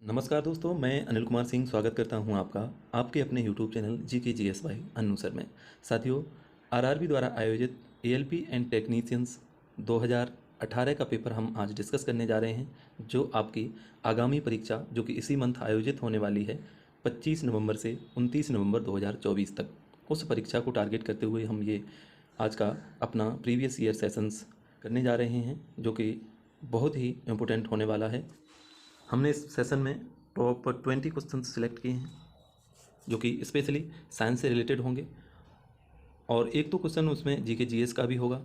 नमस्कार दोस्तों, मैं अनिल कुमार सिंह स्वागत करता हूं आपका आपके अपने YouTube channel GKGSY Annu sir में। साथियों, आरआरबी द्वारा आयोजित ALP एंड टेक्नीशियंस 2018 का पेपर हम आज डिस्कस करने जा रहे हैं, जो आपकी आगामी परीक्षा जो कि इसी मंथ आयोजित होने वाली है 25 नवंबर से 29 नवंबर 2024 तक। उस परीक्षा को टारगेट करते हुए हम ये आज का अपना प्रीवियस ईयर सेशंस करने जा रहे हैं, जो कि बहुत ही इम्पोर्टेंट होने वाला है। हमने इस सेशन में टॉप 20 क्वेश्चन सिलेक्ट किए हैं, जो कि स्पेशली साइंस से रिलेटेड होंगे, और एक तो क्वेश्चन उसमें GK GS का भी होगा।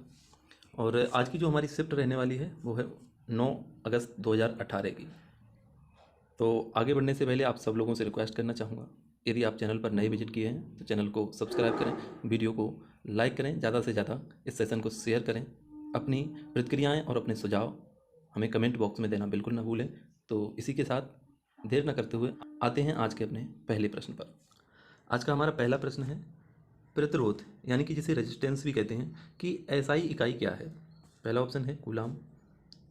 और आज की जो हमारी शिफ्ट रहने वाली है वो है 9 अगस्त 2018 की। तो आगे बढ़ने से पहले आप सब लोगों से रिक्वेस्ट करना चाहूँगा, यदि आप चैनल पर नए विजिट किए हैं तो चैनल को सब्सक्राइब करें, वीडियो को लाइक करें, ज़्यादा से ज़्यादा इस सेशन को शेयर करें। अपनी प्रतिक्रियाएँ और अपने सुझाव हमें कमेंट बॉक्स में देना बिल्कुल ना भूलें। तो इसी के साथ देर न करते हुए आते हैं आज के अपने पहले प्रश्न पर। आज का हमारा पहला प्रश्न है प्रतिरोध, यानी कि जिसे रेजिस्टेंस भी कहते हैं, कि SI इकाई क्या है। पहला ऑप्शन है कूलाम,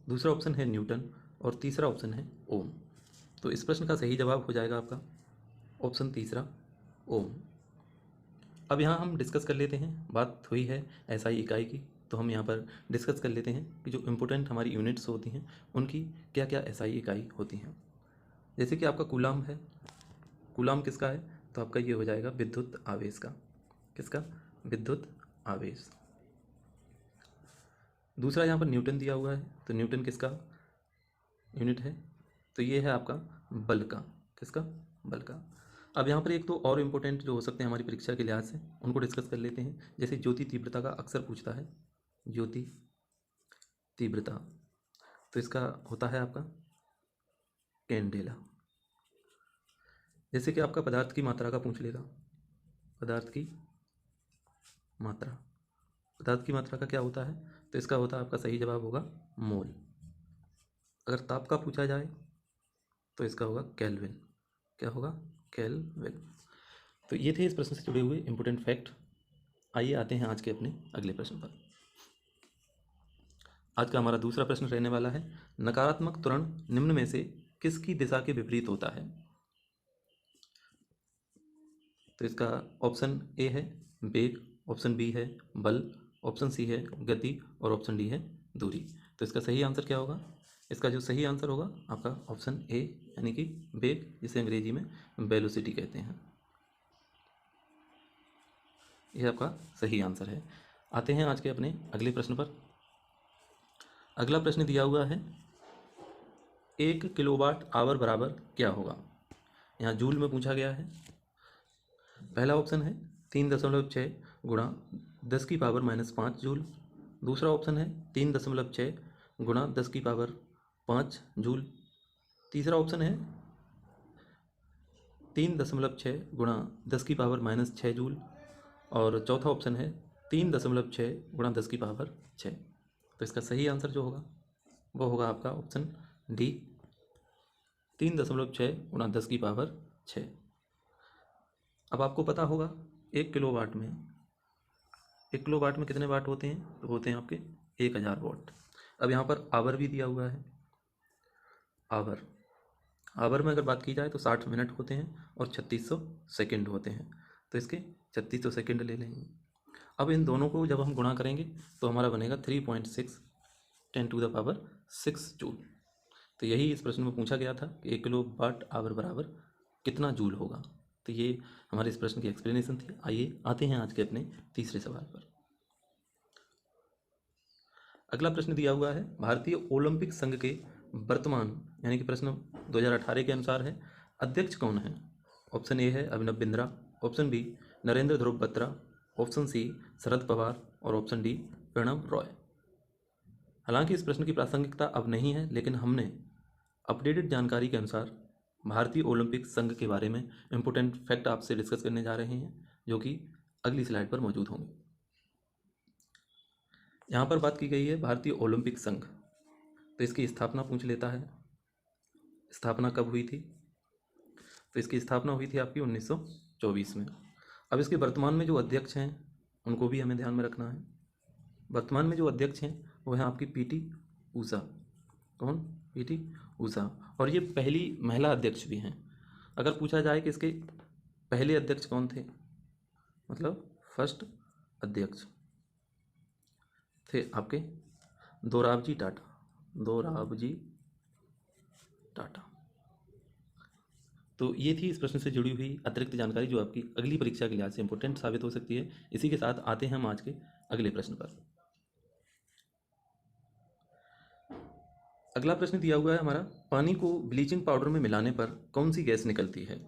दूसरा ऑप्शन है न्यूटन और तीसरा ऑप्शन है ओम। तो इस प्रश्न का सही जवाब हो जाएगा आपका ऑप्शन तीसरा, ओम। अब यहाँ हम डिस्कस कर लेते हैं, बात हुई है SI इकाई की, तो हम यहाँ पर डिस्कस कर लेते हैं कि जो इम्पोर्टेंट हमारी यूनिट्स होती हैं उनकी क्या क्या SI इकाई होती हैं। जैसे कि आपका कूलाम है, कूलाम किसका है, तो आपका ये हो जाएगा विद्युत आवेश का। किसका? विद्युत आवेश। दूसरा यहाँ पर न्यूटन दिया हुआ है, तो न्यूटन किसका यूनिट है, तो ये है आपका बल का। किसका? बल का। अब यहाँ पर एक तो और इम्पोर्टेंट जो हो सकते हैं हमारी परीक्षा के लिहाज से, उनको डिस्कस कर लेते हैं। जैसे ज्योति तीव्रता का अक्सर पूछता है, ज्योति तीव्रता, तो इसका होता है आपका कैंडेला। जैसे कि आपका पदार्थ की मात्रा का पूछ लेगा, पदार्थ की मात्रा, पदार्थ की मात्रा का क्या होता है, तो इसका होता है आपका सही जवाब होगा मोल। अगर ताप का पूछा जाए तो इसका होगा केल्विन। क्या होगा? केल्विन। तो ये थे इस प्रश्न से जुड़े हुए इंपोर्टेंट फैक्ट। आइए आते हैं आज के अपने अगले प्रश्न पर। आज का हमारा दूसरा प्रश्न रहने वाला है, नकारात्मक त्वरण निम्न में से किसकी दिशा के विपरीत होता है। तो इसका ऑप्शन ए है वेग, ऑप्शन बी है बल, ऑप्शन सी है गति और ऑप्शन डी है दूरी। तो इसका सही आंसर क्या होगा? इसका जो सही आंसर होगा आपका ऑप्शन ए, यानी कि वेग, जिसे अंग्रेजी में वेलोसिटी कहते हैं। यह आपका सही आंसर है। आते हैं आज के अपने अगले प्रश्न पर। अगला प्रश्न दिया हुआ है, 1 किलोवाट आवर बराबर क्या होगा। यहाँ जूल में पूछा गया है। पहला ऑप्शन है 3.6 गुणा 10 की पावर -5 जूल। दूसरा ऑप्शन है 3.6 गुणा 10 की पावर 5 जूल। तीसरा ऑप्शन है 3.6 गुणा 10 की पावर -6 जूल। और चौथा ऑप्शन है 3.6 गुणा 10 की पावर 6। तो इसका सही आंसर जो होगा वो होगा आपका ऑप्शन डी, 3.6 गुणा 10 की पावर 6। अब आपको पता होगा 1 किलोवाट में, 1 किलोवाट में कितने वाट होते हैं, तो होते हैं आपके 1000 वाट। अब यहाँ पर आवर भी दिया हुआ है, आवर, आवर में अगर बात की जाए तो 60 मिनट होते हैं और 3600 सेकेंड होते हैं। तो इसके 3600 सेकेंड ले लेंगे। अब इन दोनों को जब हम गुणा करेंगे तो हमारा बनेगा 3.6 10⁻6 जूल। तो यही इस प्रश्न में पूछा गया था कि 1 किलो वाट आवर बराबर कितना जूल होगा। तो ये हमारे इस प्रश्न की एक्सप्लेनेशन थी। आइए आते हैं आज के अपने तीसरे सवाल पर। अगला प्रश्न दिया हुआ है, भारतीय ओलंपिक संघ के वर्तमान, यानी कि प्रश्न 2018 के अनुसार है, अध्यक्ष कौन है। ऑप्शन ए है अभिनव बिंद्रा, ऑप्शन बी नरेंद्र ध्रुव बत्रा, ऑप्शन सी शरद पवार और ऑप्शन डी प्रणब रॉय। हालांकि इस प्रश्न की प्रासंगिकता अब नहीं है, लेकिन हमने अपडेटेड जानकारी के अनुसार भारतीय ओलंपिक संघ के बारे में इंपोर्टेंट फैक्ट आपसे डिस्कस करने जा रहे हैं, जो कि अगली स्लाइड पर मौजूद होंगे। यहाँ पर बात की गई है भारतीय ओलंपिक संघ, तो इसकी स्थापना पूछ लेता है, स्थापना कब हुई थी। तो इसकी स्थापना हुई थी आपकी 1924 में। अब इसके वर्तमान में जो अध्यक्ष हैं उनको भी हमें ध्यान में रखना है। वर्तमान में जो अध्यक्ष हैं वो हैं आपकी PT ऊषा। कौन? PT ऊषा, और ये पहली महिला अध्यक्ष भी हैं। अगर पूछा जाए कि इसके पहले अध्यक्ष कौन थे, मतलब फर्स्ट अध्यक्ष थे आपके दोराबजी टाटा, दोराबजी टाटा। तो ये थी इस प्रश्न से जुड़ी हुई अतिरिक्त जानकारी जो आपकी अगली परीक्षा के लिहाज से इंपॉर्टेंट साबित हो सकती है। इसी के साथ आते हैं हम आज के अगले प्रश्न पर। अगला प्रश्न दिया हुआ है हमारा, पानी को ब्लीचिंग पाउडर में मिलाने पर कौन सी गैस निकलती है?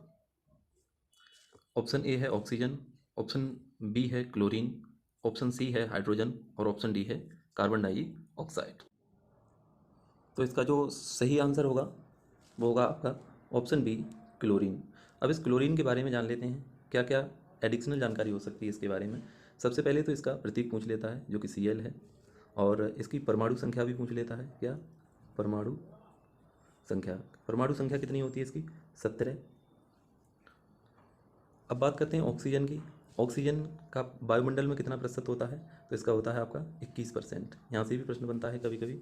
ऑप्शन ए है ऑक्सीजन, ऑप्शन बी है क्लोरीन, ऑप्शन सी है हाइड्रोजन और ऑप्शन डी है कार्बन डाइऑक्साइड। तो इसका जो सही आंसर होगा वो होगा आपका ऑप्शन बी क्लोरीन। अब इस क्लोरीन के बारे में जान लेते हैं क्या क्या एडिशनल जानकारी हो सकती है इसके बारे में। सबसे पहले तो इसका प्रतीक पूछ लेता है जो कि Cl है, और इसकी परमाणु संख्या भी पूछ लेता है। क्या? परमाणु संख्या। परमाणु संख्या कितनी होती है इसकी? 17। अब बात करते हैं ऑक्सीजन की। ऑक्सीजन का वायुमंडल में कितना प्रतिशत होता है? तो इसका होता है आपका 21%। यहाँ से भी प्रश्न बनता है कभी कभी।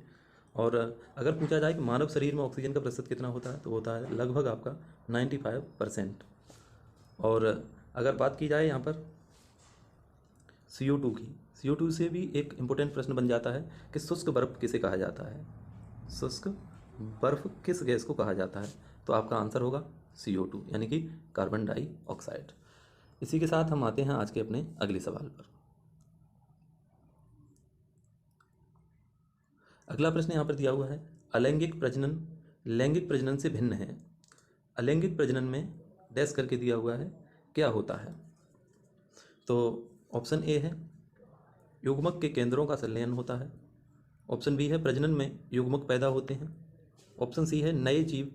और अगर पूछा जाए कि मानव शरीर में ऑक्सीजन का प्रतिशत कितना होता है, तो होता है लगभग आपका 95%। और अगर बात की जाए यहाँ पर CO2 की, CO2 से भी एक इम्पोर्टेंट प्रश्न बन जाता है कि शुष्क बर्फ किसे कहा जाता है? शुष्क बर्फ किस गैस को कहा जाता है? तो आपका आंसर होगा CO2 यानी कि कार्बन डाइऑक्साइड। इसी के साथ हम आते हैं आज के अपने अगले सवाल पर। अगला प्रश्न यहाँ पर दिया हुआ है, अलैंगिक प्रजनन लैंगिक प्रजनन से भिन्न है। अलैंगिक प्रजनन में डैश करके दिया हुआ है, क्या होता है? तो ऑप्शन ए है युग्मक के केंद्रों का संलयन होता है, ऑप्शन बी है प्रजनन में युग्मक पैदा होते हैं, ऑप्शन सी है नए जीव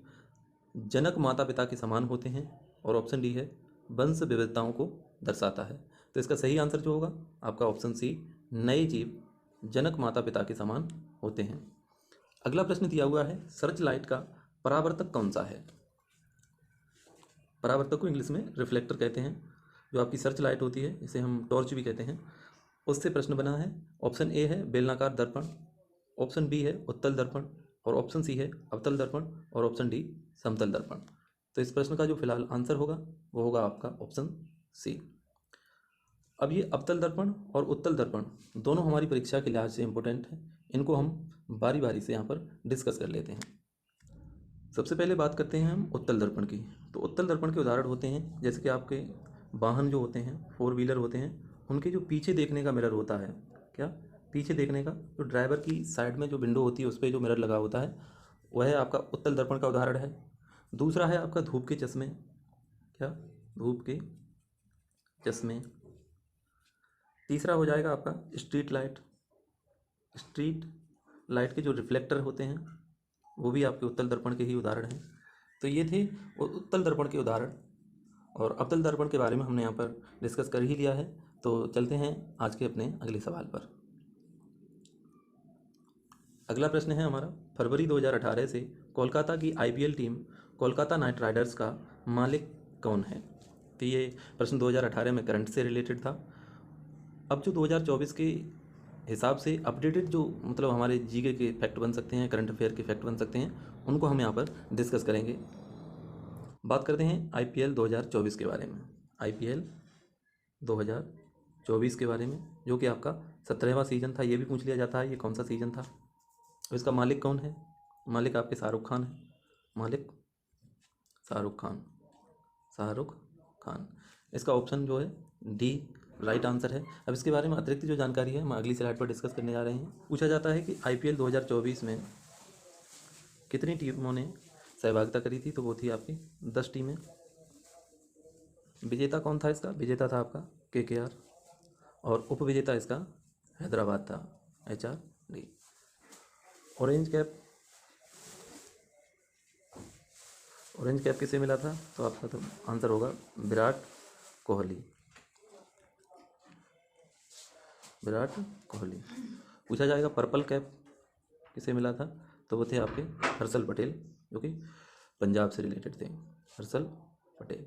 जनक माता पिता के समान होते हैं, और ऑप्शन डी है वंश विविधताओं को दर्शाता है। तो इसका सही आंसर जो होगा आपका ऑप्शन सी, नए जीव जनक माता पिता के समान होते हैं। अगला प्रश्न दिया हुआ है, सर्च लाइट का परावर्तक कौन सा है? परावर्तक को इंग्लिश में रिफ्लेक्टर कहते हैं। जो आपकी सर्च लाइट होती है, इसे हम टॉर्च भी कहते हैं, उससे प्रश्न बना है। ऑप्शन ए है बेलनाकार दर्पण, ऑप्शन बी है उत्तल दर्पण, और ऑप्शन सी है अवतल दर्पण, और ऑप्शन डी समतल दर्पण। तो इस प्रश्न का जो फिलहाल आंसर होगा वो होगा आपका ऑप्शन सी। अब ये अवतल दर्पण और उत्तल दर्पण दोनों हमारी परीक्षा के लिहाज से इंपॉर्टेंट है। इनको हम बारी बारी से यहाँ पर डिस्कस कर लेते हैं। सबसे पहले बात करते हैं हम उत्तल दर्पण की। तो उत्तल दर्पण के उदाहरण होते हैं जैसे कि आपके वाहन जो होते हैं, 4 व्हीलर होते हैं, उनके जो पीछे देखने का मिरर होता है, क्या पीछे देखने का, जो ड्राइवर की साइड में जो विंडो होती है उस पर जो मिरर लगा होता है, वह आपका उत्तल दर्पण का उदाहरण है। दूसरा है आपका धूप के चश्मे, क्या धूप के चश्मे। तीसरा हो जाएगा आपका स्ट्रीट लाइट, स्ट्रीट लाइट के जो रिफ्लेक्टर होते हैं वो भी आपके उत्तल दर्पण के ही उदाहरण हैं। तो ये थे उत्तल दर्पण के उदाहरण, और अवतल दर्पण के बारे में हमने यहाँ पर डिस्कस कर ही लिया है। तो चलते हैं आज के अपने अगले सवाल पर। अगला प्रश्न है हमारा, फरवरी 2018 से कोलकाता की IPL team Kolkata night Riders का मालिक कौन है? तो ये प्रश्न 2018 में करंट से रिलेटेड था। अब जो 2024 के हिसाब से अपडेटेड जो मतलब हमारे जीके के फैक्ट बन सकते हैं, करंट अफेयर के फैक्ट बन सकते हैं, उनको हम यहाँ पर डिस्कस करेंगे। बात करते हैं IPL 2024 के बारे में। IPL 2024 के बारे में, जो कि आपका 17वां सीजन था। ये भी पूछ लिया जाता है ये कौन सा सीजन था। इसका मालिक कौन है? मालिक आपके शाहरुख खान है। मालिक शाहरुख खान, शाहरुख खान। इसका ऑप्शन जो है डी राइट आंसर है। अब इसके बारे में अतिरिक्त जो जानकारी है हम अगली स्लाइड पर डिस्कस करने जा रहे हैं। पूछा जाता है कि IPL 2024 में कितनी टीमों ने सहभागिता करी थी? तो वो थी आपकी 10 टीमें। विजेता कौन था इसका? विजेता था आपका KKR, और उपविजेता इसका हैदराबाद था, HRD। Orange cap, orange cap किसे मिला था? तो आपका तो आंसर होगा विराट कोहली, विराट कोहली। पूछा जाएगा पर्पल कैप किसे मिला था? तो वो थे आपके हर्षल पटेल, जो कि पंजाब से रिलेटेड थे, हर्षल पटेल।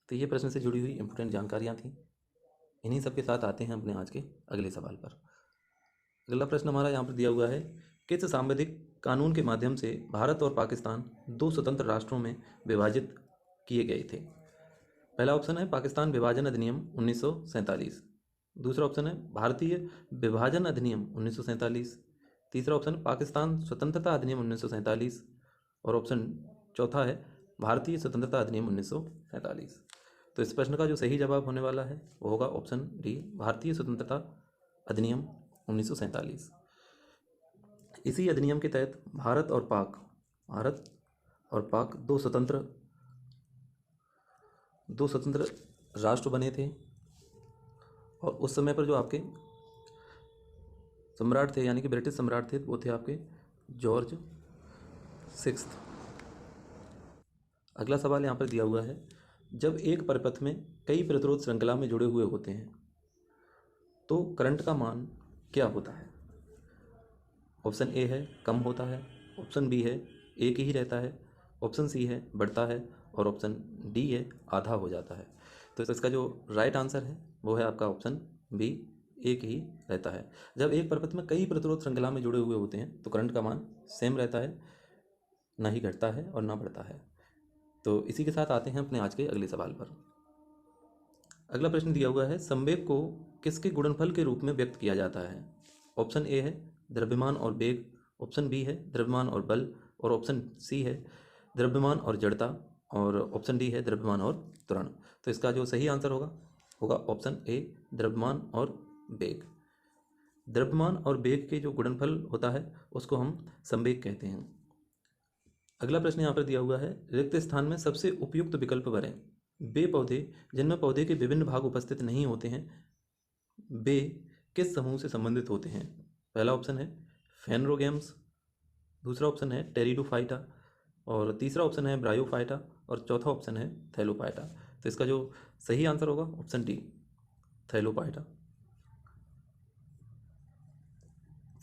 तो ये प्रश्न से जुड़ी हुई इंपॉर्टेंट जानकारियाँ थी। इन्हीं सब के साथ आते हैं अपने आज के अगले सवाल पर। अगला प्रश्न हमारा यहाँ पर दिया हुआ है, किस सांविधिक कानून के माध्यम से भारत और पाकिस्तान दो स्वतंत्र राष्ट्रों में विभाजित किए गए थे? पहला ऑप्शन है पाकिस्तान विभाजन अधिनियम 1947, दूसरा ऑप्शन है भारतीय विभाजन अधिनियम 1947, तीसरा ऑप्शन पाकिस्तान स्वतंत्रता अधिनियम 1947 और ऑप्शन चौथा है भारतीय स्वतंत्रता अधिनियम 1947। तो इस प्रश्न का जो सही जवाब होने वाला है वो होगा ऑप्शन डी, भारतीय स्वतंत्रता अधिनियम 1947। इसी अधिनियम के तहत भारत और पाक दो स्वतंत्र राष्ट्र बने थे और उस समय पर जो आपके सम्राट थे यानी कि ब्रिटिश सम्राट थे वो थे आपके जॉर्ज 6। अगला सवाल यहाँ पर दिया हुआ है, जब एक परिपथ में कई प्रतिरोध श्रृंखला में जुड़े हुए होते हैं तो करंट का मान क्या होता है? ऑप्शन ए है कम होता है, ऑप्शन बी है एक ही रहता है, ऑप्शन सी है बढ़ता है और ऑप्शन डी है आधा हो जाता है। तो इसका जो राइट आंसर है वो है आपका ऑप्शन बी, एक ही रहता है। जब एक परिपथ में कई प्रतिरोध श्रृंखला में जुड़े हुए होते हैं तो करंट का मान सेम रहता है, ना ही घटता है और ना बढ़ता है। तो इसी के साथ आते हैं अपने आज के अगले सवाल पर। अगला प्रश्न दिया हुआ है, संवेग को किसके गुणनफल के रूप में व्यक्त किया जाता है? ऑप्शन ए है द्रव्यमान और वेग, ऑप्शन बी है द्रव्यमान और बल और ऑप्शन सी है द्रव्यमान और जड़ता और ऑप्शन डी है द्रव्यमान और त्वरण। तो इसका जो सही आंसर होगा ऑप्शन ए, द्रव्यमान और वेग। द्रव्यमान और वेग के जो गुणनफल होता है उसको हम संवेग कहते हैं। अगला प्रश्न यहाँ पर दिया हुआ है, रिक्त स्थान में सबसे उपयुक्त विकल्प भरें। वे पौधे जिनमें पौधे के विभिन्न भाग उपस्थित नहीं होते हैं वे किस समूह से संबंधित होते हैं? पहला ऑप्शन है फेनरोगेम्स, दूसरा ऑप्शन है टेरिडोफाइटा और तीसरा ऑप्शन है ब्रायोफाइटा और चौथा ऑप्शन है थैलोफाइटा। तो इसका जो सही आंसर होगा ऑप्शन डी, थैलोफाइटा।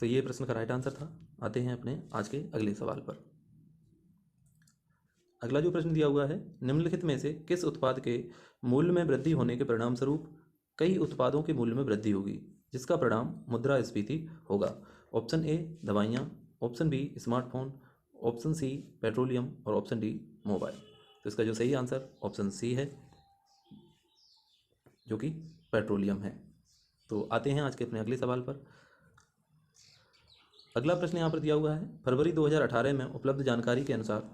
तो ये प्रश्न का राइट आंसर था। आते हैं अपने आज के अगले सवाल पर। अगला जो प्रश्न दिया हुआ है, निम्नलिखित में से किस उत्पाद के मूल्य में वृद्धि होने के परिणाम स्वरूप कई उत्पादों के मूल्य में वृद्धि होगी जिसका परिणाम मुद्रास्फीति होगा? ऑप्शन ए दवाइयाँ, option B smartphone, option C petroleum और ऑप्शन डी मोबाइल। तो इसका जो सही आंसर ऑप्शन सी है जो कि पेट्रोलियम है। तो आते हैं आज के अपने अगले सवाल पर। अगला प्रश्न यहाँ पर दिया हुआ है, फरवरी 2018 में उपलब्ध जानकारी के अनुसार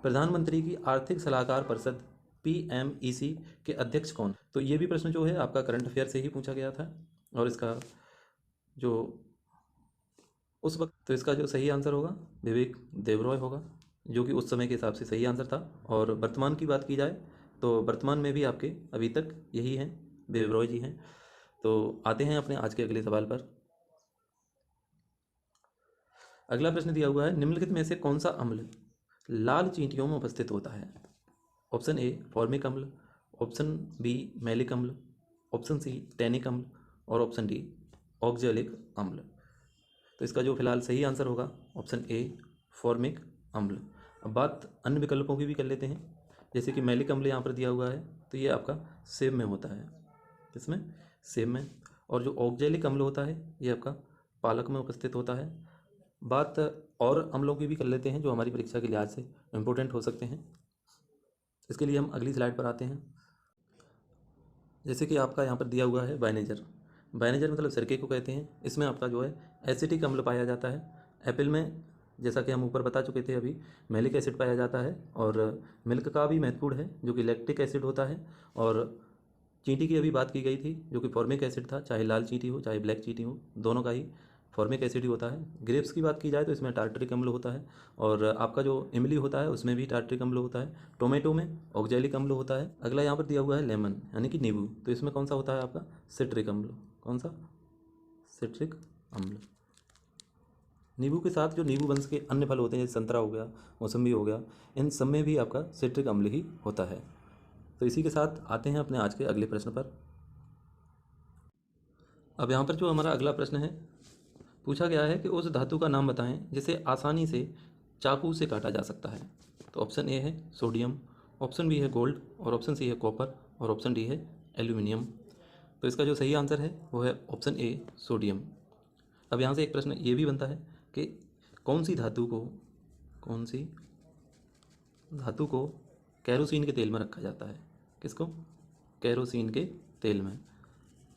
प्रधानमंत्री की आर्थिक सलाहकार परिषद PMEC के अध्यक्ष कौन? तो ये भी प्रश्न जो है आपका करंट अफेयर से ही पूछा गया था और इसका जो उस वक्त तो इसका जो सही आंसर होगा विवेक देबरॉय होगा, जो कि उस समय के हिसाब से सही आंसर था। और वर्तमान की बात की जाए तो वर्तमान में भी आपके अभी तक यही हैं, देबरॉय जी हैं। तो आते हैं अपने आज के अगले सवाल पर। अगला प्रश्न दिया हुआ है, निम्नलिखित में से कौन सा अम्ल लाल चींटियों में उपस्थित होता है? ऑप्शन ए फॉर्मिक अम्ल, ऑप्शन बी मैलिक अम्ल, ऑप्शन सी टैनिक अम्ल और ऑप्शन डी ऑक्जेलिक अम्ल। तो इसका जो फिलहाल सही आंसर होगा ऑप्शन ए फॉर्मिक अम्ल। अब बात अन्य विकल्पों की भी कर लेते हैं, जैसे कि मैलिक अम्ल यहाँ पर दिया हुआ है तो ये आपका सेब में होता है, इसमें सेब में। और जो ऑक्जेलिक अम्ल होता है ये आपका पालक में उपस्थित होता है। बात और अम्लों की भी कर लेते हैं जो हमारी परीक्षा के लिहाज से इम्पोर्टेंट हो सकते हैं। इसके लिए हम अगली स्लाइड पर आते हैं। जैसे कि आपका यहाँ पर दिया हुआ है बाइनेजर, बाइनेजर मतलब सिरके को कहते हैं। इसमें आपका जो है एसिटिक अम्ल पाया जाता है। एप्पल में जैसा कि हम ऊपर बता चुके थे अभी मैलिक एसिड पाया जाता है और मिल्क का भी महत्वपूर्ण है जो कि लैक्टिक एसिड होता है। और चींटी की अभी बात की गई थी जो कि फॉर्मिक एसिड था, चाहे लाल चींटी हो चाहे ब्लैक चींटी हो दोनों का ही फॉर्मिक एसिड ही होता है। ग्रेप्स की बात की जाए तो इसमें टार्टरिक अम्ल होता है और आपका जो इमली होता है उसमें भी टार्टरिक अम्ल होता है। टोमेटो में ऑक्जेलिक अम्ल होता है। अगला यहाँ पर दिया हुआ है लेमन यानी कि नींबू, तो इसमें कौन सा होता है आपका सिट्रिक अम्ल। कौन सा? सिट्रिक अम्ल। नींबू के साथ जो नींबू वंश के अन्य फल होते हैं जैसे संतरा हो गया, मौसम्बी हो गया, इन सब में भी आपका सिट्रिक अम्ल ही होता है। तो इसी के साथ आते हैं अपने आज के अगले प्रश्न पर। अब यहाँ पर जो हमारा अगला प्रश्न है पूछा गया है कि उस धातु का नाम बताएं जिसे आसानी से चाकू से काटा जा सकता है। तो ऑप्शन ए है सोडियम, ऑप्शन बी है गोल्ड और ऑप्शन सी है कॉपर और ऑप्शन डी है एल्यूमिनियम। तो इसका जो सही आंसर है वो है ऑप्शन ए सोडियम। अब यहाँ से एक प्रश्न ये भी बनता है कि कौन सी धातु को कैरोसिन के तेल में रखा जाता है? किसको? कैरोसिन के तेल में।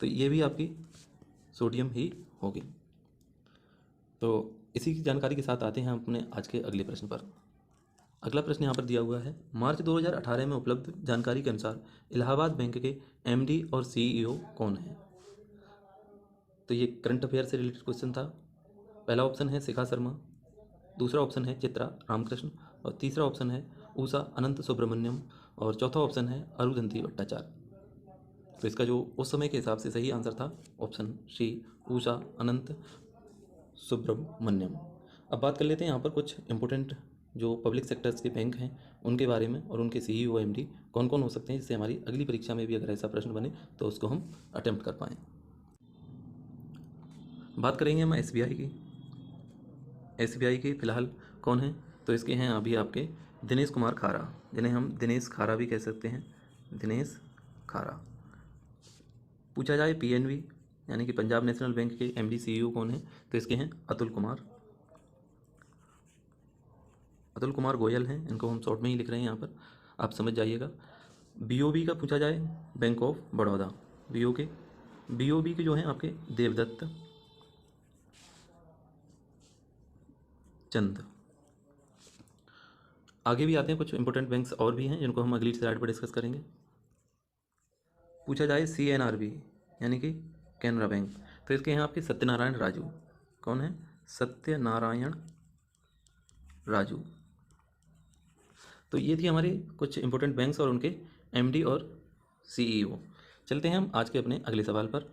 तो ये भी आपकी सोडियम ही होगी। तो इसी की जानकारी के साथ आते हैं अपने आज के अगले प्रश्न पर। अगला प्रश्न यहाँ पर दिया हुआ है, मार्च 2018 में उपलब्ध जानकारी के अनुसार इलाहाबाद बैंक के एमडी और सीईओ कौन है? तो ये करंट अफेयर से रिलेटेड क्वेश्चन था। पहला ऑप्शन है शिखा शर्मा, दूसरा ऑप्शन है चित्रा रामकृष्ण, और तीसरा ऑप्शन है उषा अनंत सुब्रमण्यम, और चौथा ऑप्शन है अरुंधति भट्टाचार्य। तो इसका जो उस समय के हिसाब से सही आंसर था ऑप्शन सी, उषा अनंत सुब्रमण्यम। अब बात कर लेते हैं यहाँ पर कुछ इंपॉर्टेंट जो पब्लिक सेक्टर्स के बैंक हैं उनके बारे में, और उनके सीईओ एमडी कौन कौन हो सकते हैं, जिससे हमारी अगली परीक्षा में भी अगर ऐसा प्रश्न बने तो उसको हम अटेम्प्ट कर पाएँ। बात करेंगे हम एसबीआई की। एसबीआई के फिलहाल कौन हैं? तो इसके हैं अभी आपके दिनेश कुमार खारा, जिन्हें हम दिनेश खारा भी कह सकते हैं, दिनेश खारा। पूछा जाए पीएनबी यानी कि पंजाब नेशनल बैंक के एमडी सीईओ कौन हैं? तो इसके हैं अतुल कुमार गोयल हैं, इनको हम शॉर्ट में ही लिख रहे हैं यहाँ पर, आप समझ जाइएगा। बीओबी का पूछा जाए, बैंक ऑफ बड़ौदा, बीओबी के जो हैं आपके देवदत्त चंद। आगे भी आते हैं, कुछ इंपॉर्टेंट बैंक्स और भी हैं जिनको हम अगली स्लाइड पर डिस्कस करेंगे। पूछा जाए सीएनआरबी यानी कि कैनरा बैंक, तो इसके हैं आपके सत्यनारायण राजू। कौन है? सत्यनारायण राजू। तो ये थी हमारे कुछ इंपॉर्टेंट बैंक्स और उनके एमडी और सीईओ। चलते हैं हम आज के अपने अगले सवाल पर।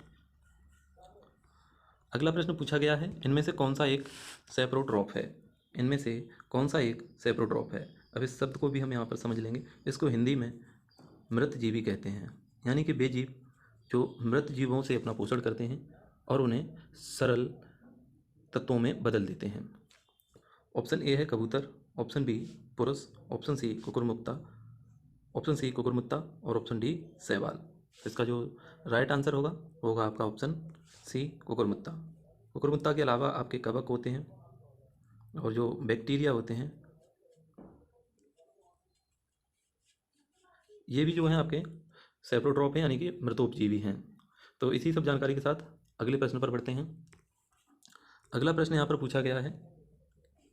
अगला प्रश्न पूछा गया है, इनमें से कौन सा एक सेप्रोट्रॉप है? इनमें से कौन सा एक सेप्रोट्रॉप है? अब इस शब्द को भी हम यहाँ पर समझ लेंगे। इसको हिंदी में मृतजीवी कहते हैं, यानी कि वे जीव जो मृत जीवों से अपना पोषण करते हैं और उन्हें सरल तत्वों में बदल देते हैं। ऑप्शन ए है कबूतर, ऑप्शन बी पुरुष, ऑप्शन सी कुकुरमुत्ता, और ऑप्शन डी शैवाल। इसका जो राइट आंसर होगा आपका ऑप्शन सी कुकुरमुत्ता। कुकुरमुत्ता के अलावा आपके कवक होते हैं और जो बैक्टीरिया होते हैं ये भी जो हैं आपके सेप्रोट्रॉप हैं, यानी कि मृतोपजीवी हैं। तो इसी सब जानकारी के साथ अगले प्रश्न पर बढ़ते हैं। अगला प्रश्न यहाँ पर पूछा गया है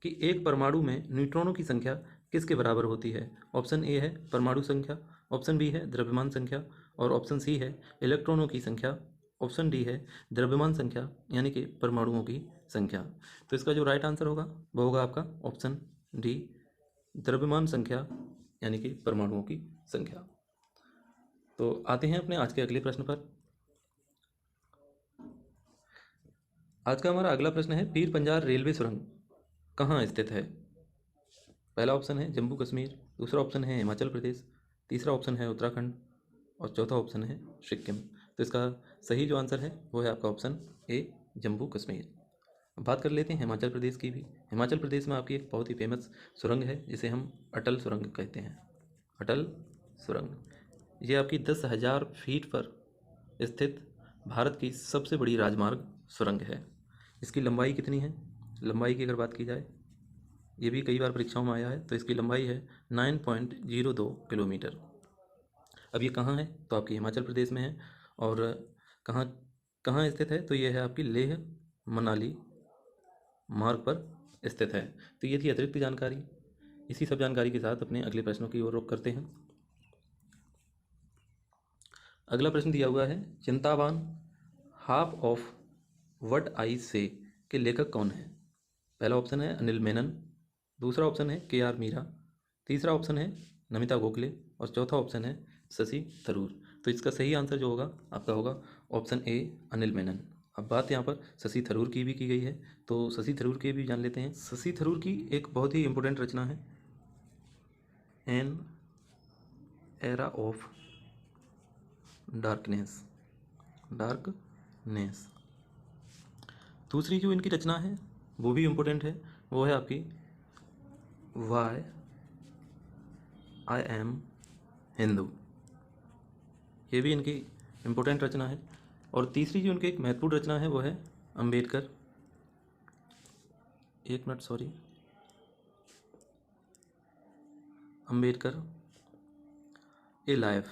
कि एक परमाणु में न्यूट्रॉनों की संख्या किसके बराबर होती है? ऑप्शन ए है परमाणु संख्या, ऑप्शन बी है द्रव्यमान संख्या, और ऑप्शन सी है इलेक्ट्रॉनों की संख्या, ऑप्शन डी है द्रव्यमान संख्या यानी कि परमाणुओं की संख्या। तो इसका जो राइट आंसर होगा वो होगा आपका ऑप्शन डी, द्रव्यमान संख्या यानी कि परमाणुओं की संख्या। तो आते हैं अपने आज के अगले प्रश्न पर। आज का हमारा अगला प्रश्न है, पीर पंजाल रेलवे सुरंग कहाँ स्थित है? पहला ऑप्शन है जम्मू कश्मीर, दूसरा ऑप्शन है हिमाचल प्रदेश, तीसरा ऑप्शन है उत्तराखंड, और चौथा ऑप्शन है सिक्किम। तो इसका सही जो आंसर है वो है आपका ऑप्शन ए, जम्मू कश्मीर। अब बात कर लेते हैं हिमाचल प्रदेश की भी। हिमाचल प्रदेश में आपकी एक बहुत ही फेमस सुरंग है जिसे हम अटल सुरंग कहते हैं, अटल सुरंग। ये आपकी 10,000 फीट पर स्थित भारत की सबसे बड़ी राजमार्ग सुरंग है। इसकी लंबाई कितनी है? लंबाई की अगर बात की जाए, ये भी कई बार परीक्षाओं में आया है, तो इसकी लंबाई है 9.02 किलोमीटर। अब ये कहाँ है? तो आपकी हिमाचल प्रदेश में है। और कहाँ कहाँ स्थित है? तो ये है आपकी लेह मनाली मार्ग पर स्थित है। तो ये थी अतिरिक्त जानकारी। इसी सब जानकारी के साथ अपने अगले प्रश्नों की ओर रुख करते हैं। अगला प्रश्न दिया हुआ है, चिंतावान हाफ ऑफ व्हाट आई से के लेखक कौन है? पहला ऑप्शन है अनिल मेनन, दूसरा ऑप्शन है के.आर. मीरा, तीसरा ऑप्शन है नमिता गोखले, और चौथा ऑप्शन है शशि थरूर। तो इसका सही आंसर जो होगा आपका होगा ऑप्शन ए, अनिल मेनन। अब बात यहाँ पर शशि थरूर की भी की गई है, तो शशि थरूर के भी जान लेते हैं। शशि थरूर की एक बहुत ही इंपॉर्टेंट रचना है एन एरा ऑफ डार्कनेस। दूसरी जो इनकी रचना है वो भी इम्पोर्टेंट है, वो है आपकी वाई आई एम हिंदू। ये भी इनकी इम्पोर्टेंट रचना है। और तीसरी जो इनकी एक महत्वपूर्ण रचना है वो है अंबेडकर एक मिनट सॉरी, अंबेडकर ए लाइफ,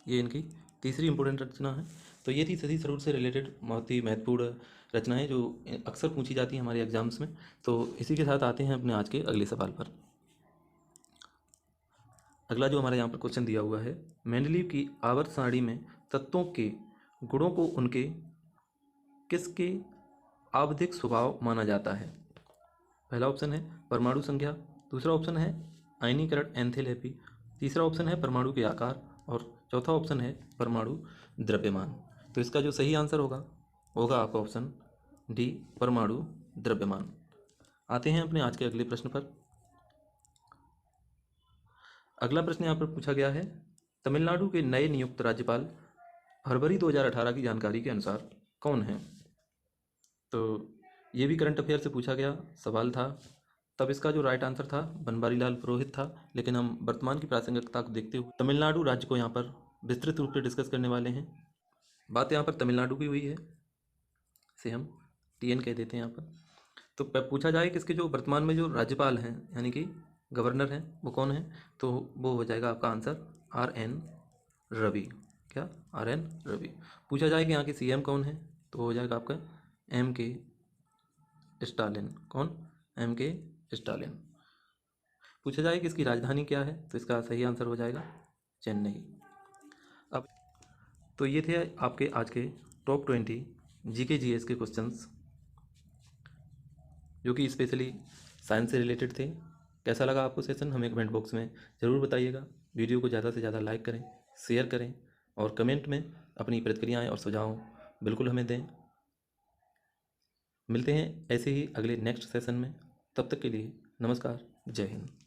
ये इनकी तीसरी इम्पोर्टेंट रचना है। तो ये थी सती स्वरूप से रिलेटेड बहुत ही महत्वपूर्ण रचनाएं जो अक्सर पूछी जाती हैं हमारे एग्जाम्स में। तो इसी के साथ आते हैं अपने आज के अगले सवाल पर। अगला जो हमारे यहाँ पर क्वेश्चन दिया हुआ है, मेंडलीव की आवर्त सारणी में तत्वों के गुणों को उनके किसके आवधिक स्वभाव माना जाता है? पहला ऑप्शन है परमाणु संख्या, दूसरा ऑप्शन है आयनीकरण एंथैल्पी, तीसरा ऑप्शन है परमाणु के आकार और चौथा ऑप्शन है परमाणु द्रव्यमान। तो इसका जो सही आंसर होगा आपका ऑप्शन डी, परमाणु द्रव्यमान। आते हैं अपने आज के अगले प्रश्न पर। अगला प्रश्न यहाँ पर पूछा गया है, तमिलनाडु के नए नियुक्त राज्यपाल फरवरी 2018 की जानकारी के अनुसार कौन है? तो ये भी करंट अफेयर से पूछा गया सवाल था। तब इसका जो राइट आंसर था बनवारी लाल पुरोहित था, लेकिन हम वर्तमान की प्रासंगिकता को देखते हुए तमिलनाडु राज्य को यहाँ पर विस्तृत रूप से डिस्कस करने वाले हैं। बात यहाँ पर तमिलनाडु की हुई है, से हम TN कह देते हैं यहाँ पर। तो पूछा जाए कि इसके जो वर्तमान में जो राज्यपाल हैं यानी कि गवर्नर हैं वो कौन है, तो वो हो जाएगा आपका आंसर RN रवि। क्या? RN रवि। पूछा जाए कि यहाँ के CM कौन है, तो हो जाएगा आपका MK स्टालिन। कौन? MK Stalin. पूछा जाए कि इसकी राजधानी क्या है, तो इसका सही आंसर हो जाएगा चेन्नई। अब तो ये थे आपके आज के टॉप 20 GK GS के क्वेश्चंस जो कि स्पेशली साइंस से रिलेटेड थे। कैसा लगा आपको सेशन, हमें कमेंट बॉक्स में ज़रूर बताइएगा। वीडियो को ज़्यादा से ज़्यादा लाइक करें, शेयर करें और कमेंट में अपनी प्रतिक्रियाएं और सुझाव बिल्कुल हमें दें। मिलते हैं ऐसे ही अगले नेक्स्ट सेशन में, तब तक के लिए नमस्कार, जय हिंद।